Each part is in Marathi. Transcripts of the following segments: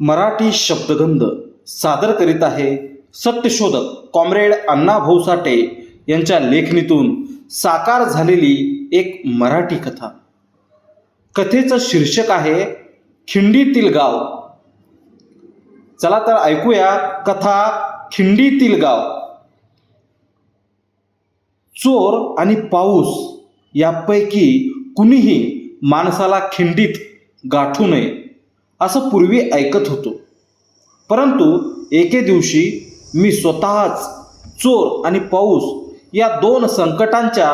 मराठी शब्दगंध सादर करीत आहे सत्यशोधक कॉम्रेड अण्णाभाऊ साठे यांच्या लेखणीतून साकार झालेली एक मराठी कथा. कथेचं शीर्षक आहे खिंडीतील गाव. चला तर ऐकूया कथा खिंडीतील गाव. चोर आणि पाऊस यापैकी कुणीही माणसाला खिंडीत गाठू नये असं पूर्वी ऐकत होतो. परंतु एके दिवशी मी स्वतःच चोर आणि पाऊस या दोन संकटांच्या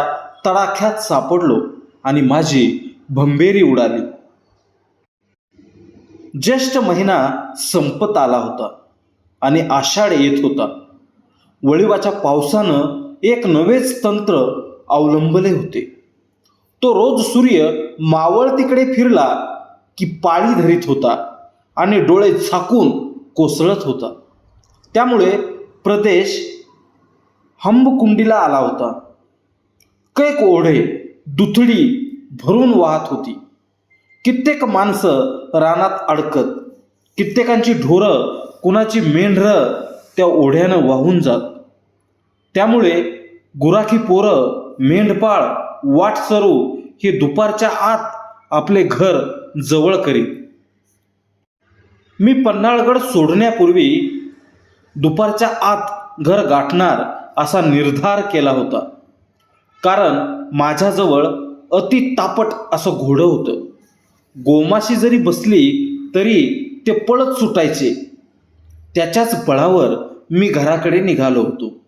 तडाख्यात सापडलो आणि माझी भंबेरी उडाली. ज्येष्ठ महिना संपत आला होता आणि आषाढ येत होता. वळिवाच्या पावसानं एक नवेच तंत्र अवलंबले होते. तो रोज सूर्य मावळतीकडे फिरला की पाळी धरीत होता आणि डोळे झाकून कोसळत होता. त्यामुळे प्रदेश हंबकुंडीला आला होता. कैक ओढे दुथडी भरून वाहत होती. कित्येक माणसं रानात अडकत, कित्येकांची ढोरं, कुणाची मेंढरं त्या ओढ्यानं वाहून जात. त्यामुळे गुराखी पोरं, मेंढपाळ, वाटसरू हे दुपारच्या आत आपले घर जवळ करीत. मी पन्हाळगड सोडण्यापूर्वी दुपारच्या आत घर गाठणार असा निर्धार केला होता. कारण माझ्याजवळ अति तापट असं घोडं होतं. गोमाशी जरी बसली तरी ते पळत सुटायचे. त्याच्याच बळावर मी घराकडे निघालो होतो.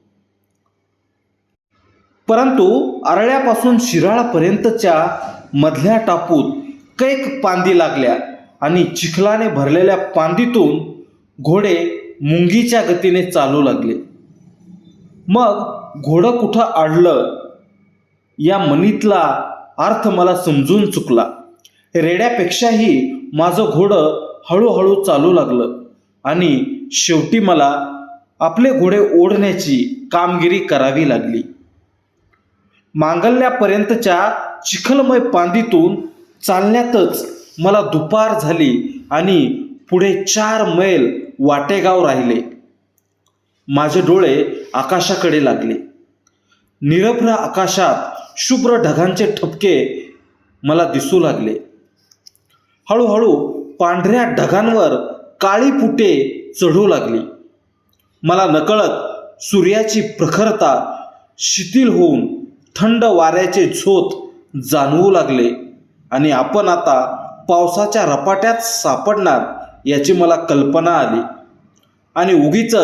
परंतु आरळ्यापासून शिराळापर्यंतच्या मधल्या टापूत कैक पांदी लागल्या आणि चिखलाने भरलेल्या पांदीतून घोडे मुंगीच्या गतीने चालू लागले. मग घोडं कुठं अडलं या म्हणीतला अर्थ मला समजून चुकला. रेड्यापेक्षाही माझं घोडं हळूहळू चालू लागलं आणि शेवटी मला आपले घोडे ओढण्याची कामगिरी करावी लागली. मांगल्यापर्यंतच्या चिखलमय पांदीतून चालण्यातच मला दुपार झाली आणि पुढे 4 मैल वाटेगाव राहिले. माझे डोळे आकाशाकडे लागले. निरभ्र आकाशात शुभ्र ढगांचे ठपके मला दिसू लागले. हळूहळू पांढऱ्या ढगांवर काळी पुटे चढू लागली. मला नकळत सूर्याची प्रखरता शिथिल होऊन थंड वाऱ्याचे झोत जाणवू लागले आणि आपण आता पावसाच्या रपाट्यात सापडणार याची मला कल्पना आली आणि उगीच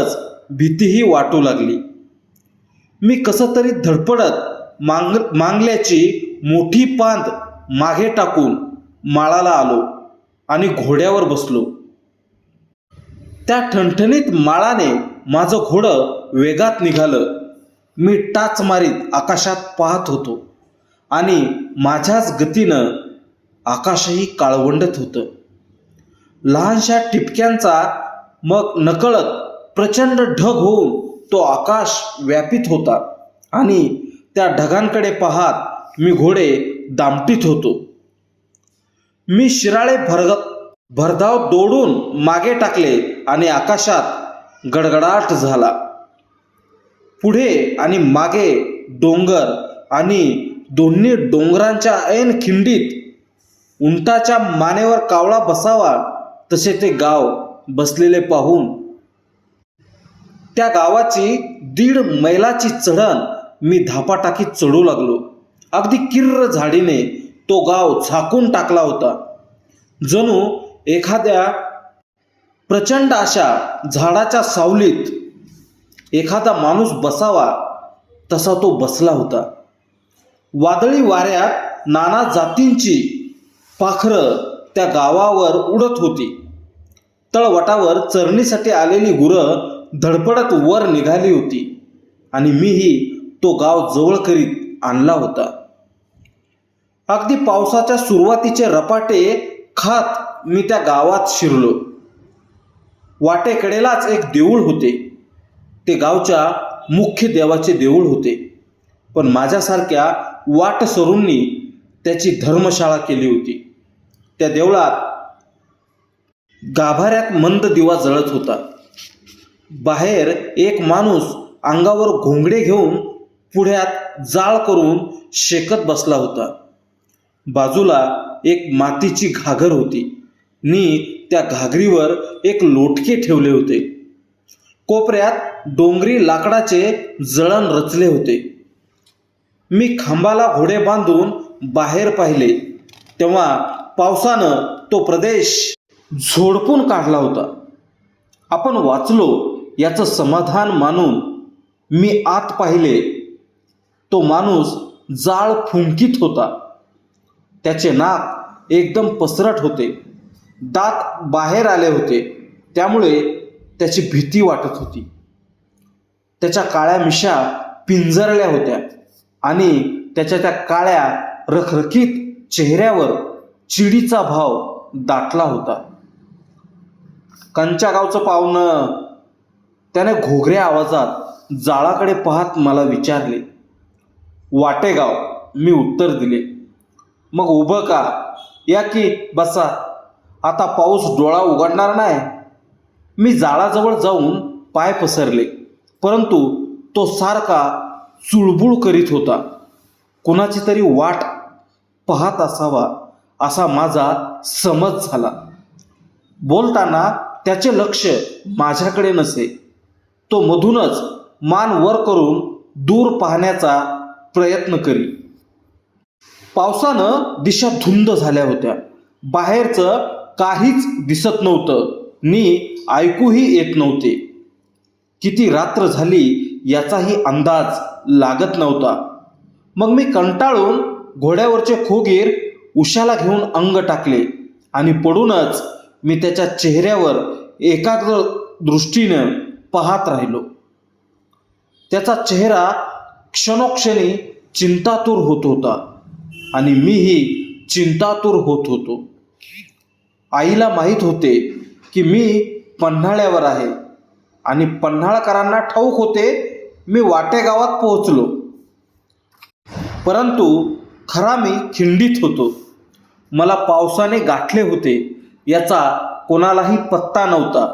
भीतीही वाटू लागली. मी कसं तरी धडपडत मांगल्याची मोठी पांद मागे टाकून माळाला आलो आणि घोड्यावर बसलो. त्या ठणठणीत माळाने माझं घोडं वेगात निघालं. मी टाच मारीत आकाशात पाहत होतो आणि माझ्याच गतीनं आकाशही काळवंडत होतं. लहानशा टिपक्यांचा मग नकळत प्रचंड ढग होऊन तो आकाश व्यापित होता आणि त्या ढगांकडे पाहत मी घोडे दामटीत होतो. मी शिराळे भरधाव दौडून मागे टाकले आणि आकाशात गडगडाट झाला. पुढे आणि मागे डोंगर आणि दोन्ही डोंगरांच्या ऐन खिंडीत उंटाच्या मानेवर कावळा बसावा तसे ते गाव बसलेले पाहून त्या गावाची 1.5 मैलाची चढण मी धापाटाकीत चढू लागलो. अगदी किर्र झाडीने तो गाव झाकून टाकला होता. जणू एखाद्या प्रचंड अशा झाडाच्या सावलीत एखादा माणूस बसावा तसा तो बसला होता. वादळी वाऱ्यात नाना जातींची पाखरं त्या गावावर उडत होती. तळवटावर चरणीसाठी आलेली गुरं धडपडत वर निघाली होती आणि मीही तो गाव जवळ करीत आणला होता. अगदी पावसाच्या सुरुवातीचे रपाटे खात मी त्या गावात शिरलो. वाटेकडेलाच एक देऊळ होते. ते गावच्या मुख्य देवाचे देऊळ होते. पण माझ्यासारख्या वाटसरूंनी त्याची धर्मशाळा केली होती. त्या देवळात गाभाऱ्यात मंद दिवा जळत होता. बाहेर एक माणूस अंगावर घोंगडे घेऊन पुढ्यात जाळ करून शेकत बसला होता. बाजूला एक मातीची घागर होती नि त्या घागरीवर एक लोटके ठेवले होते. कोपऱ्यात डोंगरी लाकडाचे जळण रचले होते. मी खांबाला घोडे बांधून बाहेर पाहिले तेव्हा पावसानं तो प्रदेश झोडपून काढला होता. आपण वाचलो याचं समाधान मानून मी आत पाहिले. तो माणूस जाळ फुंकीत होता. त्याचे नाक एकदम पसरट होते. दात बाहेर आले होते. त्यामुळे त्याची भीती वाटत होती. त्याच्या काळ्या मिशा पिंजरल्या होत्या आणि त्याच्या त्या काळ्या रखरखीत चेहऱ्यावर चिडीचा भाव दाटला होता. कंच्या गावचं पाहुणं, त्याने घोगऱ्या आवाजात जाळाकडे पाहत मला विचारले. वाटेगाव, मी उत्तर दिले. मग उभं का? या की बसा, आता पाऊस डोळा उघडणार नाही. मी जाळाजवळ जाऊन पाय पसरले, परंतु तो सारखा चुळबुळ करीत होता. कुणाची तरी वाट पाहत असावा असा माझा समज झाला. बोलताना त्याचे लक्ष माझ्याकडे नसे. तो मधूनच मान वर करून दूर पाहण्याचा प्रयत्न करी. पावसानं दिशा धुंद झाल्या होत्या. बाहेरचं काहीच दिसत नव्हतं नि ऐकूही येत नव्हते. किती रात्र झाली याचाही अंदाज लागत नव्हता. मग मी कंटाळून घोड्यावरचे खोगीर उशाला घेऊन अंग टाकले आणि पडूनच मी त्याच्या चेहऱ्यावर एकाग्र दृष्टीनं पाहत राहिलो. त्याचा चेहरा क्षणोक्षणी चिंतातूर होत होता आणि मीही चिंतातूर होत होतो. आईला माहीत होते की मी पन्हाळ्यावर आहे आणि पन्हाळकरांना ठाऊक होते मी वाटेगावात पोहोचलो. परंतु खरा मी खिंडीत होतो. मला पावसाने गाठले होते याचा कोणालाही पत्ता नव्हता.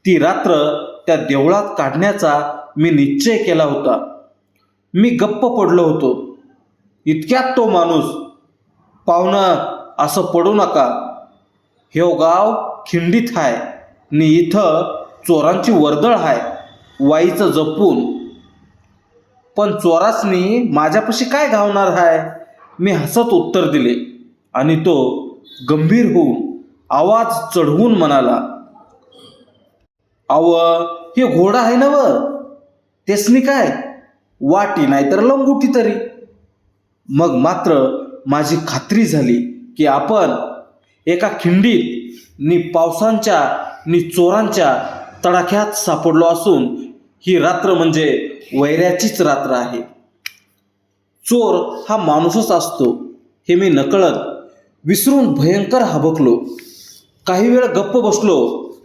ती रात्र त्या देवळात काढण्याचा मी निश्चय केला होता. मी गप्प पडलो होतो. इतक्यात तो माणूस, पाहुणं असं पडू नका, हे गाव खिंडीत आहे नि इथं चोरांची वर्दळ आहे, वाईचं जपून. पण चोरासनी माझ्यापाशी काय घावणार आहे? मी हसत उत्तर दिले आणि तो गंभीर होऊन आवाज चढवून म्हणाला, अव हे घोडा आहे ना व, तेसनी काय वाटी नाही तर लंगुटी तरी. मग मात्र माझी खात्री झाली की आपण एका खिंडीत नि पावसांच्या नि चोरांच्या तडाख्यात सापडलो असून ही रात्र म्हणजे वैऱ्याचीच रात्र आहे. चोर हा माणूसच असतो हे मी नकळत विसरून भयंकर हबकलो. काही वेळ गप्प बसलो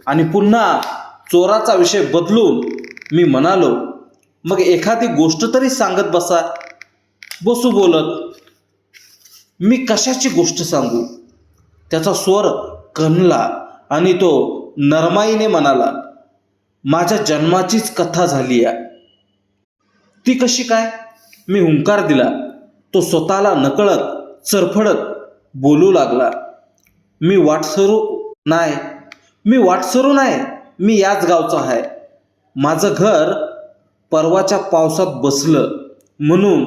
आणि पुन्हा चोराचा विषय बदलून मी म्हणालो, मग एखादी गोष्ट तरी सांगत बसा. बसू बोलत. मी कशाची गोष्ट सांगू? त्याचा स्वर कणला आणि तो नरमाईने म्हणाला, माझ्या जन्माचीच कथा झाली आहे. ती कशी काय? मी हुंकार दिला. तो स्वतःला नकळत चरफडत बोलू लागला, मी वाटसरू नाही, मी याच गावचा आहे. माझं घर परवाच्या पावसात बसलं म्हणून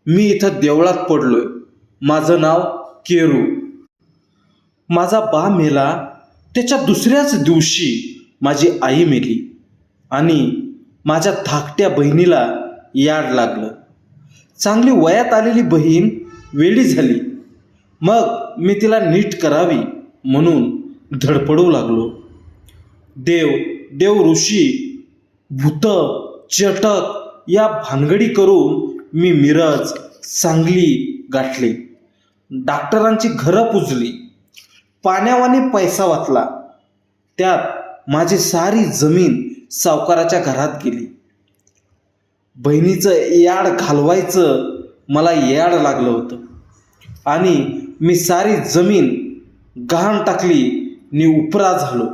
मी इथं देवळात पडलोय. माझं नाव केरू. माझा बा मेला त्याच्या दुसऱ्याच दिवशी माझी आई मेली आणि माझ्या धाकट्या बहिणीला याड लागलं. चांगली वयात आलेली बहीण वेडी झाली. मग मी तिला नीट करावी म्हणून धडपडू लागलो. देव ऋषी भूत चटक या भानगडी करून मी मिरज सांगली गाठले. डॉक्टरांची घरं पुजली. पाण्यावाने पैसा वाचला. त्यात माझी सारी जमीन सावकाराच्या घरात गेली. बहिणीचं याड घालवायचं मला याड लागलं होतं आणि मी सारी जमीन गहाण टाकली नि उपरा झालो.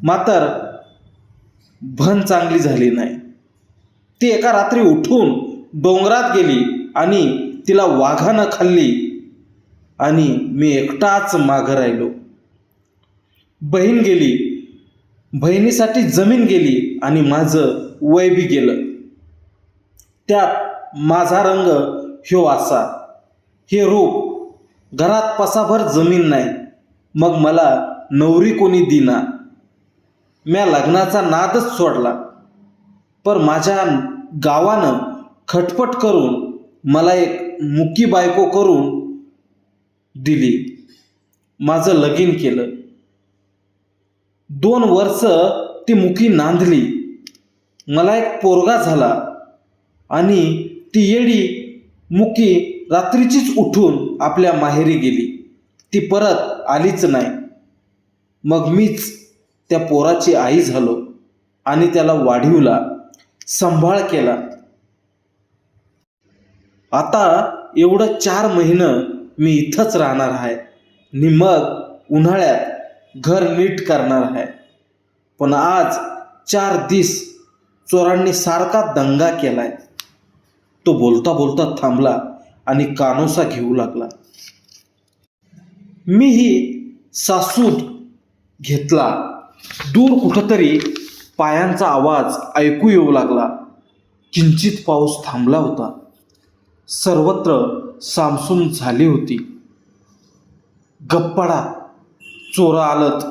मात्र भन चांगली झाली नाही. ती एका रात्री उठून डोंगरात गेली आणि तिला वाघानं खाल्ली आणि मी एकटाच मागं राहिलो. बहीण गेली, बहिणीसाठी जमीन गेली आणि माझं वय बी गेलं. त्यात माझा रंग ह्यो असा, हे रूप, घरात पसाभर जमीन नाही, मग मला नवरी कोणी दिना. म्या लग्नाचा नादच सोडला. पर माझ्या गावानं खटपट करून मला एक मुकी बायको करून दिली. माझं लगीन केलं. 2 वर्ष ती मुकी नांदली. मला एक पोरगा झाला आणि ती येडी मुकी रात्रीचीच उठून आपल्या माहेरी गेली. ती परत आलीच नाही. मग मीच त्या पोराची आई झालो आणि त्याला वाढीवला, सांभाळ केला. आता एवढं 4 महिनं मी इथंच राहणार आहे आणि मग उन्हाळ्यात घर नीट करणार आहे. पण आज 4 दिस चोरांनी सारखा दंगा केलाय. तो बोलता बोलता थांबला आणि कानोसा घेऊ लागला. मीही सासूद घेतला. दूर कुठंतरी पायांचा आवाज ऐकू येऊ लागला. किंचित पाऊस थांबला होता. सर्वत्र सामसूम झाली होती. गप्पाडा, चोरं आलत,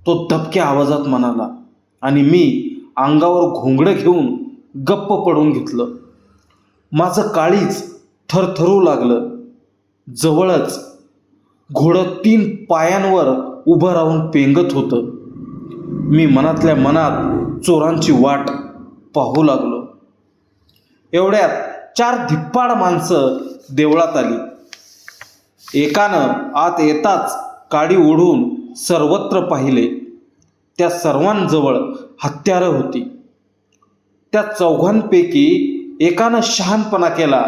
तो दबक्या आवाजात म्हणाला आणि मी अंगावर घोंगडं घेऊन गप्प पडून घेतलं. माझं काळीज थरथरू लागलं. जवळच घोडं 3 पायांवर उभं राहून पेंगत होतं. मी मनातल्या मनात चोरांची वाट पाहू लागलो. एवढ्यात 4 धिप्पाड माणसं देवळात आली. एकानं आत येताच काडी ओढून सर्वत्र पाहिले. त्या सर्वांजवळ हत्यारं होती. त्या 4घांपैकी एकानं शहाणपणा केला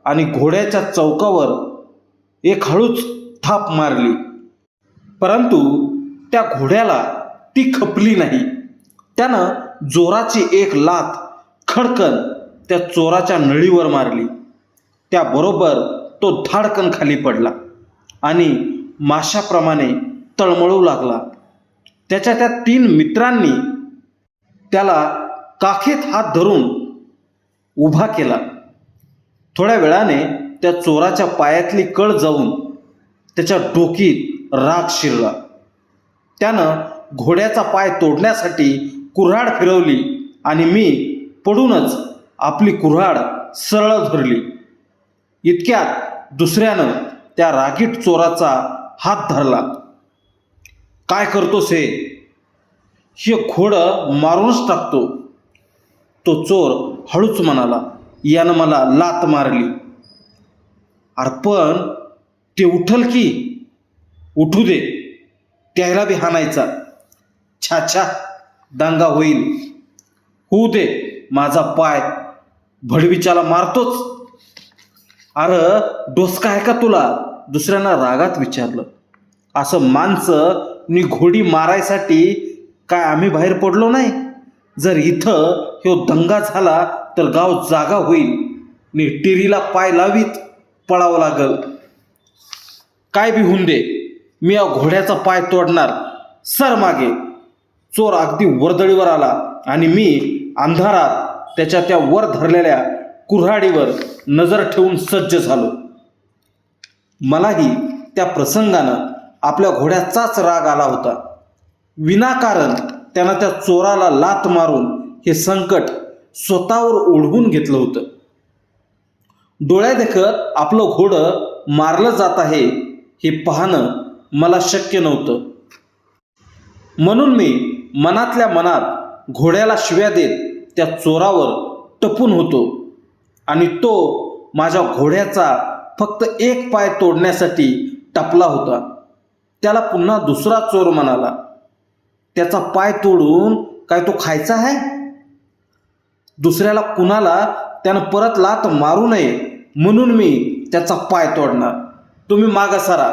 आणि घोड्याच्या चौकावर एक हळूच थाप मारली. परंतु त्या घोड्याला ती खपली नाही. त्यानं जोराची एक लाथ खडकन त्या चोराच्या नळीवर मारली. त्याबरोबर तो धाडकन खाली पडला आणि माशाप्रमाणे तळमळू लागला. त्याच्या त्या 3 मित्रांनी त्याला काखेत हात धरून उभा केला. थोड्या वेळाने त्या चोराच्या पायातली कळ जाऊन त्याच्या डोकीत राग शिरला. त्यानं घोड्याचा पाय तोडण्यासाठी कुऱ्हाड फिरवली आणि मी पडूनच आपली कुऱ्हाड सरळ धरली. इतक्यात दुसऱ्यानं त्या रागीट चोराचा हात धरला. काय करतोस हे घोडं मारूनच टाकतो. तो चोर हळूच म्हणाला. यानं मला लात मारली. पण ते उठल की. उठू दे, त्याला बी हाणायचा. छाछा, दंगा होईल. होऊ दे, माझा पाय भडवीच्याला मारतोच. अरे डोसका आहे का तुला? दुसऱ्यानं रागात विचारलं. असं माणसं नि घोडी मारायसाठी काय आम्ही बाहेर पडलो नाही? जर इथं ह्यो दंगा झाला तर गाव जागा होईल नि टिरीला पाय लावीत पळावं लागल. काय बी होऊन दे, मी या घोड्याचा पाय तोडणार. सर मागे. चोर अगदी वर्दळीवर आला आणि मी अंधारात त्याच्या त्या वर धरलेल्या कुऱ्हाडीवर नजर ठेवून सज्ज झालो. मलाही त्या प्रसंगानं आपल्या घोड्याचाच राग आला होता. विनाकारण त्यानं त्या चोराला लात मारून हे संकट स्वतःवर ओढवून घेतलं होतं. डोळ्यादेखत आपलं घोडं मारलं जात आहे हे पाहणं मला शक्य नव्हतं. म्हणून मी मनातल्या मनात घोड्याला शिव्या देत त्या चोरावर टपून होतो आणि तो माझ्या घोड्याचा फक्त एक पाय तोडण्यासाठी टपला होता. त्याला पुन्हा दुसरा चोर म्हणाला, त्याचा पाय तोडून काय तो खायचा आहे? दुसऱ्याला कुणाला त्यानं परत लात मारू नये म्हणून मी त्याचा पाय तोडणार. तुम्ही मागं सरा.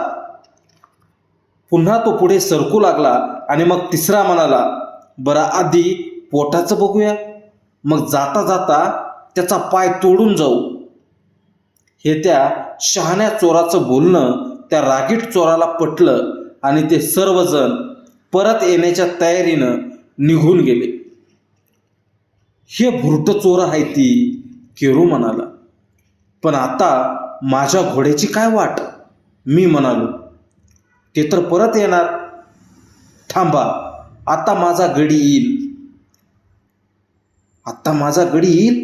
पुन्हा तो पुढे सरकू लागला आणि मग तिसरा म्हणाला, बरं आधी पोटाचं बघूया, मग जाता जाता त्याचा पाय तोडून जाऊ. हे त्या शहाण्या चोराचं बोलणं त्या रागीट चोराला पटलं आणि ते सर्वजण परत येण्याच्या तयारीनं निघून गेले. हे भुरट चोर आहे ती, केरू म्हणाला. पण आता माझ्या घोड्याची काय वाट, मी म्हणालो. ते तर परत येणार. थांबा, आता माझा गडी येईल. आता माझा गडी येईल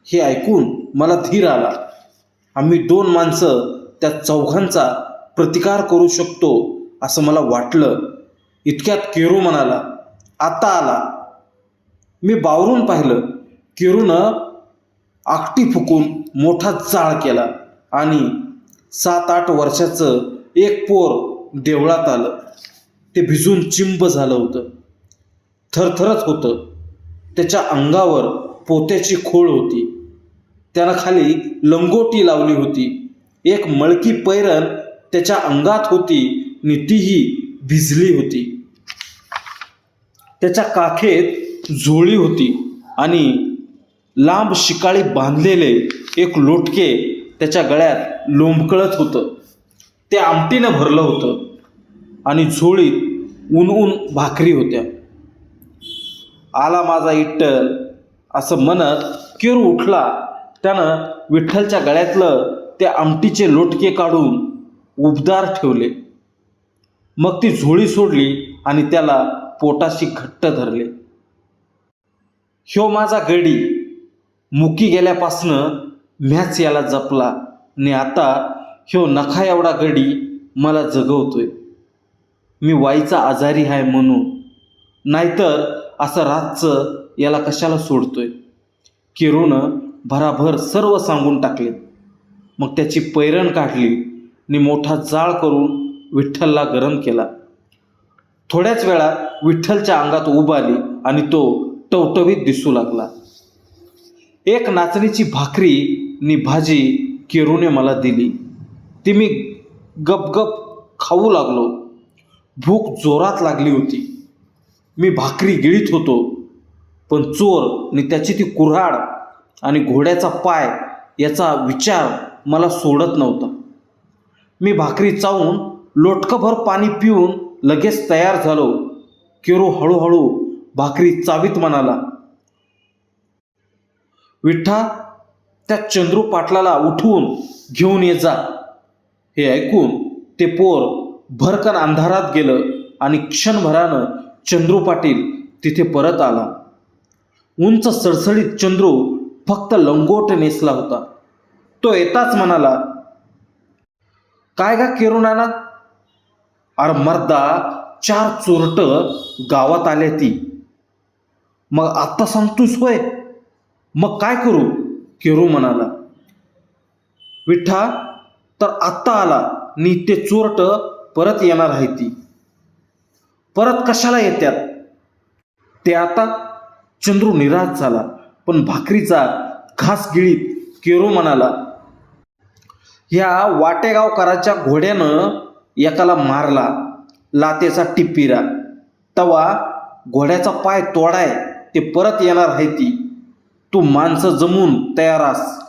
हे ऐकून मला धीर आला. आम्ही 2 माणसं त्या चौघांचा प्रतिकार करू शकतो असं मला वाटलं. इतक्यात केरू म्हणाला, आता आला. मी बावरून पाहिलं. केरूनं आकटी फुकून मोठा जाळ केला आणि 7-8 वर्षाचं एक पोर देवळात आलं. ते भिजून चिंब झालं होतं, थरथरत होतं. त्याच्या अंगावर पोत्याची खोळ होती. त्यानं खाली लंगोटी लावली होती. एक मळकी पैरण त्याच्या अंगात होती आणि तीही भिजली होती. त्याच्या काखेत झोळी होती आणि लांब शिकाळी बांधलेले एक लोटके त्याच्या गळ्यात लोंबकळत होतं. ते आमटीनं भरलं होतं आणि झोळीत ऊन भाकरी होत्या. आला माझा इट्टल असं म्हणत केरू उठला. त्यानं विठ्ठलच्या गळ्यातलं ते आमटीचे लोटके काढून उबदार ठेवले. मग ती झोळी सोडली आणि त्याला पोटाशी घट्ट धरले. ह्यो माझा गडी, मुकी गेल्यापासनं म्याच याला जपला आणि आता ह्यो नखा एवढा गडी मला जगवतोय. मी वाईचा आजारी आहे म्हणून, नाहीतर असं रातचं याला कशाला सोडतोय. केरूनं भराभर सर्व सांगून टाकले. मग त्याची पैरण काढली आणि मोठा जाळ करून विठ्ठलला गरम केला. थोड्याच वेळात विठ्ठलच्या अंगात ऊब आली आणि तो टवटवीत दिसू लागला. एक नाचणीची भाकरी आणि भाजी केरूने मला दिली. ती मी गपगप खाऊ लागलो. भूक जोरात लागली होती. मी भाकरी गिळीत होतो, पण चोर आणि त्याची ती कुऱ्हाड आणि घोड्याचा पाय याचा विचार मला सोडत नव्हता. मी भाकरी चावून लोटकभर पाणी पिऊन लगेच तयार झालो. केरू हळूहळू भाकरी चावीत म्हणाला, विठ्ठा, त्या चंद्रू पाटलाला उठवून घेऊन ये जा. हे ऐकून ते पोर भरकन अंधारात गेलं आणि क्षणभरानं चंद्रू पाटील तिथे परत आला. उंच सडसडीत चंद्रू फक्त लंगोट नेसला होता. तो येताच म्हणाला, काय गा केरू नाना? अरे मर्दा, 4 चोरट गावात आले ती. मग आत्ता सांगतोस होय? मग काय करू? केरू म्हणाला. विठ्ठा, तर आत्ता आला आणि ते चोरट परत येणार आहे ती. परत कशाला येत्यात ते आता? चंद्रू निराश झाला, पण भाकरीचा घास गिळीत केरू म्हणाला, ह्या वाटेगावकराच्या घोड्यानं एकाला मारला, लातेचा टिप्पिरा. तवा घोड्याचा पाय तोडाय ते परत येणार आहे ती. तू माणसं जमून तयार आस.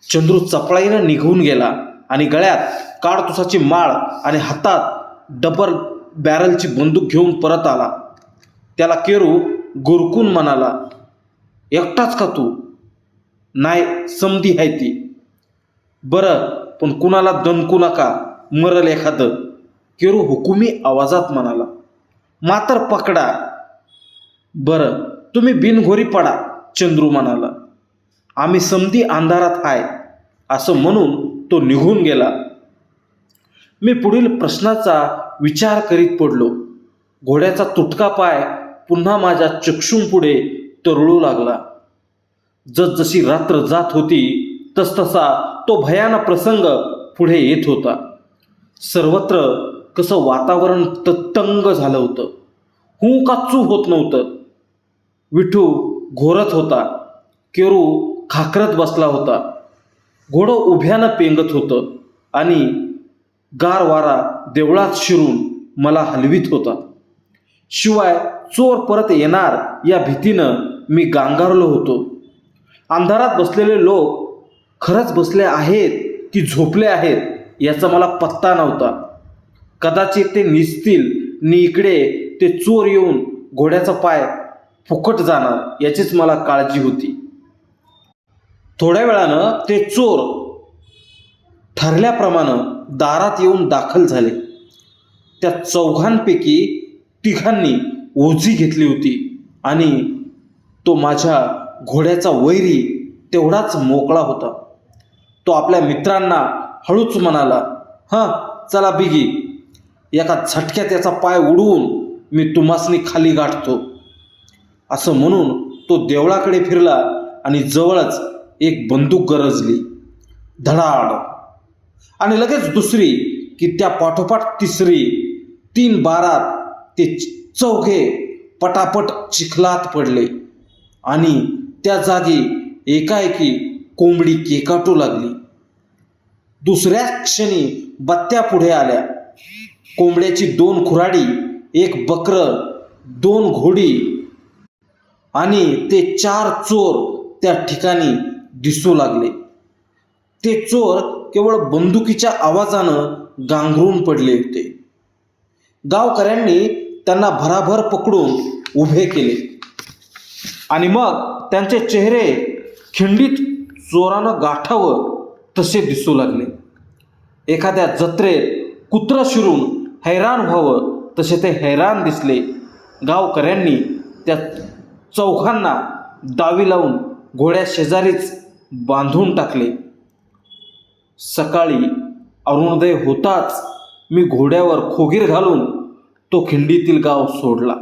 चंद्रू चपळाईनं निघून गेला आणि गळ्यात काडतुसाची माळ आणि हातात डबल बॅरलची बंदूक घेऊन परत आला. त्याला केरू गुरकून म्हणाला, एकटाच का तू? नाही, समधी आहे ती. बरं, पण कुणाला दणकू नका, मरल एखादं. केरू हुकुमी आवाजात म्हणाला. मात्र पकडा. बरं, तुम्ही बिनघोरी पडा, चंद्रू म्हणाला. आम्ही समधी अंधारात आहे, असं म्हणून तो निघून गेला. मी पुढील प्रश्नाचा विचार करीत पडलो. घोड्याचा तुटका पाय पुन्हा माझ्या चक्षुंपुढे तरळू लागला. जसजशी रात्र जात होती तसतसा तो भयानक प्रसंग पुढे येत होता. सर्वत्र कसं वातावरण तत्तंग झालं होतं. हू का चू होत नव्हतं. विठू घोरत होता. केरू खाकरत बसला होता. घोडं उभ्यानं पेंगत होतं आणि गार वारा देवळात शिरून मला हलवीत होता. शिवाय चोर परत येणार या भीतीनं मी गांगारलो होतो. अंधारात बसलेले लोक खरंच बसले आहेत की झोपले आहेत याचा मला पत्ता नव्हता. कदाचित ते निसतील नि इकडे ते चोर येऊन घोड्याचा पाय फुकट जाणार याचीच मला काळजी होती. थोड्या वेळानं ते चोर ठरल्याप्रमाणे दारात येऊन दाखल झाले. त्या चौघांपैकी तिघांनी ओझी घेतली होती आणि तो माझ्या घोड्याचा वैरी तेवढाच मोकळा होता. तो आपल्या मित्रांना हळूच म्हणाला, "हां, चला बिगी, एका झटक्यात त्याचा पाय उडवून मी तुम्हासनी खाली गाठतो." असं म्हणून तो देवळाकडे फिरला आणि जवळच एक बंदूक गरजली. धडाड आणि लगेच दुसरी की त्या पाठोपाठ तिसरी. 3 बारात ते चौघे पटापट चिखलात पडले आणि त्या जागी एकाएकी कोंबडी केकाटू लागली. दुसऱ्या क्षणी बत्त्या पुढे आल्या. कोंबड्याची 2 खुराडी, 1 बकरं, 2 घोडी आणि ते 4 चोर त्या ठिकाणी दिसू लागले. ते चोर केवळ बंदुकीच्या आवाजानं गांगरून पडले होते. गावकऱ्यांनी त्यांना भराभर पकडून उभे केले आणि मग त्यांचे चेहरे खिंडीत चोरानं गाठावं तसे दिसू लागले. एखाद्या जत्रेत कुत्रं शिरून हैराण व्हावं तसे ते हैराण दिसले. गावकऱ्यांनी त्या चौघांना दावी लावून घोड्या शेजारीच बांधून टाकले. सकाळी अरुणोदय होताच मी घोड्यावर खोगीर घालून तो खिंडीतील गाव सोडला.